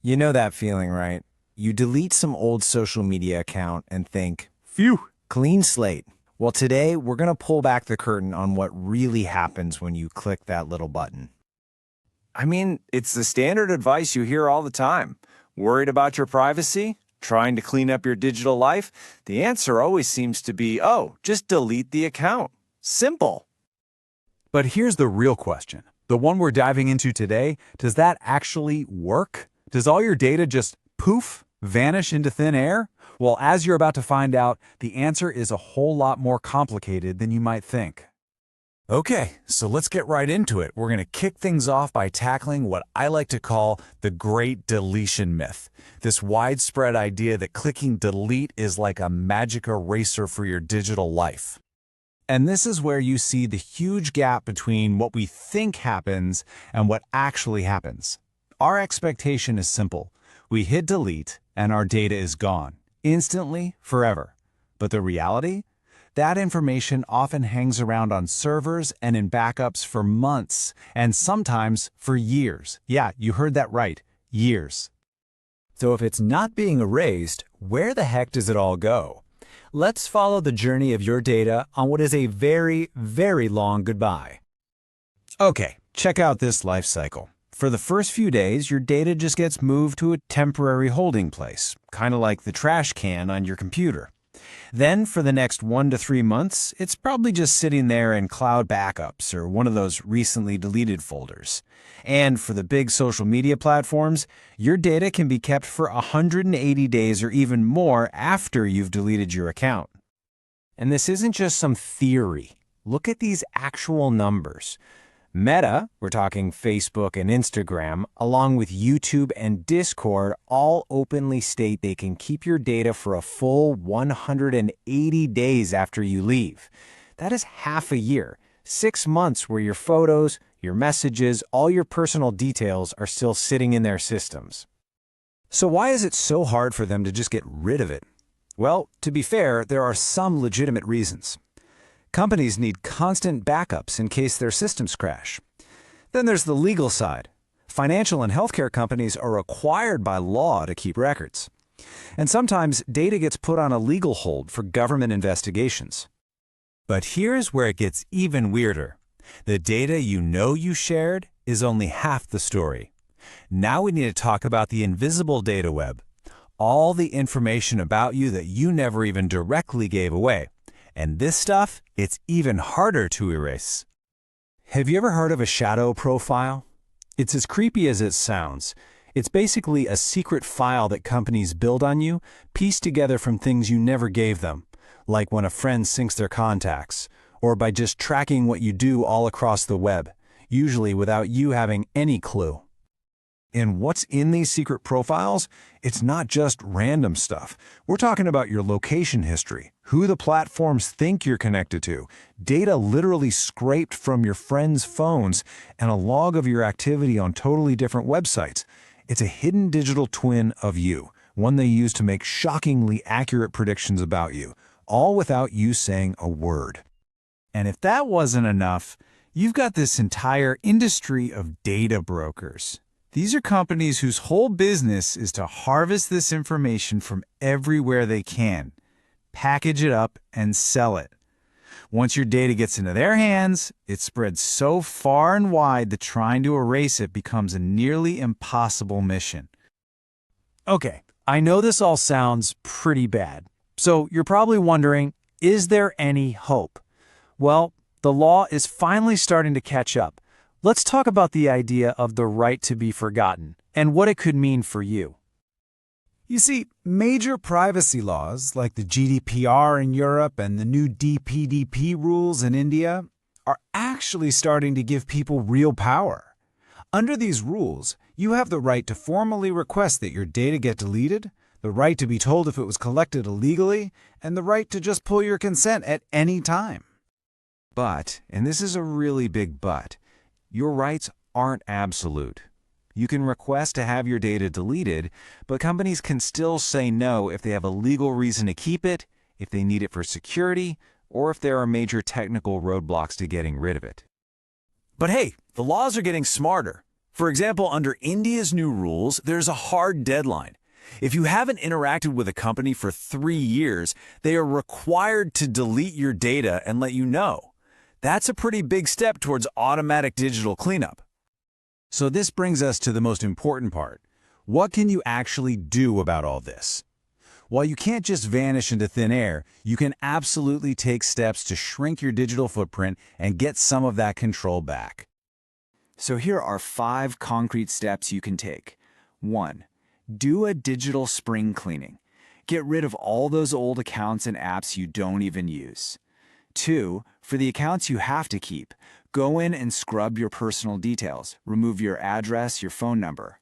You know that feeling, right? You delete some old social media account and think, phew, clean slate. Well, today we're going to pull back the curtain on what really happens when you click that little button. I mean, it's the standard advice you hear all the time. Worried about your privacy? Trying to clean up your digital life? The answer always seems to be, oh, just delete the account. Simple. But here's the real question. The one we're diving into today, does that actually work? Does all your data just poof, vanish into thin air? Well, as you're about to find out, the answer is a whole lot more complicated than you might think. Okay, so let's get right into it. We're going to kick things off by tackling what I like to call the great deletion myth. This widespread idea that clicking delete is like a magic eraser for your digital life. And this is where you see the huge gap between what we think happens and what actually happens. Our expectation is simple. We hit delete and our data is gone, instantly, forever. But the reality? That information often hangs around on servers and in backups for months, and sometimes for years. Yeah, you heard that right, years. So if it's not being erased, where the heck does it all go? Let's follow the journey of your data on what is a very, very long goodbye. Okay, check out this life cycle. For the first few days, your data just gets moved to a temporary holding place, kind of like the trash can on your computer. Then, for the next 1 to 3 months, it's probably just sitting there in cloud backups or one of those recently deleted folders. And for the big social media platforms, your data can be kept for 180 days or even more after you've deleted your account. And this isn't just some theory. Look at these actual numbers. Meta, we're talking Facebook and Instagram, along with YouTube and Discord, all openly state they can keep your data for a full 180 days after you leave. That is half a year, 6 months where your photos, your messages, all your personal details are still sitting in their systems. So why is it so hard for them to just get rid of it? Well, to be fair, there are some legitimate reasons. Companies need constant backups in case their systems crash. Then there's the legal side. Financial and healthcare companies are required by law to keep records. And sometimes data gets put on a legal hold for government investigations. But here's where it gets even weirder. The data you know you shared is only half the story. Now we need to talk about the invisible data web. All the information about you that you never even directly gave away. And this stuff, it's even harder to erase. Have you ever heard of a shadow profile? It's as creepy as it sounds. It's basically a secret file that companies build on you, pieced together from things you never gave them, like when a friend syncs their contacts, or by just tracking what you do all across the web, usually without you having any clue. And what's in these secret profiles? It's not just random stuff. We're talking about your location history, who the platforms think you're connected to, data literally scraped from your friends' phones, and a log of your activity on totally different websites. It's a hidden digital twin of you, one they use to make shockingly accurate predictions about you, all without you saying a word. And if that wasn't enough, you've got this entire industry of data brokers. These are companies whose whole business is to harvest this information from everywhere they can, package it up, and sell it. Once your data gets into their hands, it spreads so far and wide that trying to erase it becomes a nearly impossible mission. Okay, I know this all sounds pretty bad. So you're probably wondering, is there any hope? Well, the law is finally starting to catch up. Let's talk about the idea of the right to be forgotten and what it could mean for you. You see, major privacy laws like the GDPR in Europe and the new DPDP rules in India are actually starting to give people real power. Under these rules, you have the right to formally request that your data get deleted, the right to be told if it was collected illegally, and the right to just pull your consent at any time. But, and this is a really big but, your rights aren't absolute. You can request to have your data deleted, but companies can still say no if they have a legal reason to keep it, if they need it for security, or if there are major technical roadblocks to getting rid of it. But hey, the laws are getting smarter. For example, under India's new rules, there's a hard deadline. If you haven't interacted with a company for 3 years, they are required to delete your data and let you know. That's a pretty big step towards automatic digital cleanup. So this brings us to the most important part. What can you actually do about all this? While you can't just vanish into thin air, you can absolutely take steps to shrink your digital footprint and get some of that control back. So here are 5 concrete steps you can take. 1. Do a digital spring cleaning. Get rid of all those old accounts and apps you don't even use. 2. For the accounts you have to keep, go in and scrub your personal details. Remove your address, your phone number.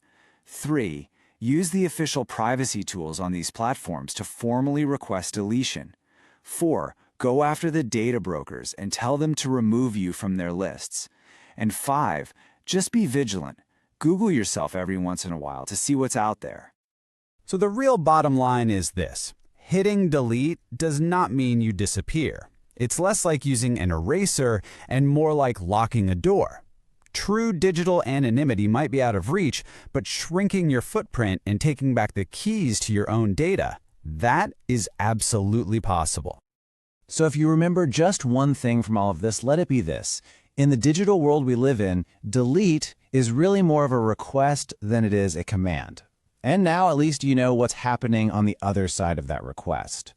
3. Use the official privacy tools on these platforms to formally request deletion. 4. Go after the data brokers and tell them to remove you from their lists. And 5. Just be vigilant. Google yourself every once in a while to see what's out there. So the real bottom line is this. Hitting delete does not mean you disappear. It's less like using an eraser and more like locking a door. True digital anonymity might be out of reach, but shrinking your footprint and taking back the keys to your own data, that is absolutely possible. So if you remember just one thing from all of this, let it be this. In the digital world we live in, delete is really more of a request than it is a command. And now at least you know what's happening on the other side of that request.